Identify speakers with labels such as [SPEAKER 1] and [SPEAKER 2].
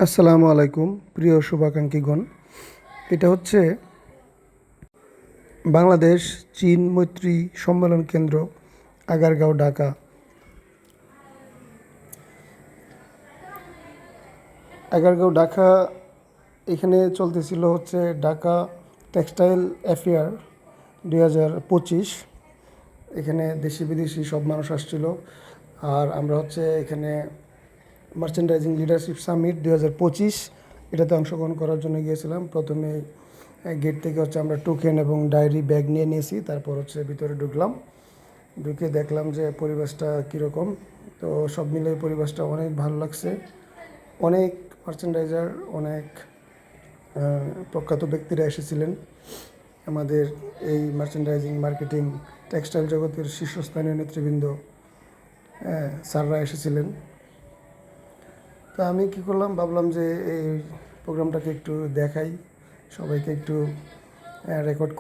[SPEAKER 1] আসসালামু আলাইকুম প্রিয় শুভাকাঙ্ক্ষীগণ। এটা হচ্ছে বাংলাদেশ চীন মৈত্রী সম্মেলন কেন্দ্র, আগারগাঁও, ঢাকা। আগারগাঁও, ঢাকা। এখানে চলতেছিল হচ্ছে ঢাকা টেক্সটাইল অ্যাফেয়ার 2025। এখানে দেশি বিদেশি সব মানুষ আসছিল। আর আমরা হচ্ছে এখানে মার্চেন্ডাইজিং লিডারশিপ সামিট 2025 এটাতে অংশগ্রহণ করার জন্য গিয়েছিলাম। প্রথমে গেট থেকে হচ্ছে আমরা টোকেন এবং ডায়েরি ব্যাগ নিয়ে নিয়েছি। তারপর হচ্ছে ভিতরে ঢুকলাম, ঢুকে দেখলাম যে পরিবেশটা কীরকম। তো সব মিলে পরিবেশটা অনেক ভালো লাগছে। অনেক মার্চেন্ডাইজার, অনেক প্রখ্যাত ব্যক্তিরা এসেছিলেন। আমাদের এই মার্চেন্ডাইজিং, মার্কেটিং, টেক্সটাইল জগতের শীর্ষস্থানীয় নেতৃবৃন্দ, স্যাররা এসেছিলেন। তা আমি কী করলাম, ভাবলাম যে এই প্রোগ্রামটাকে একটু দেখাই, সবাইকে একটু রেকর্ড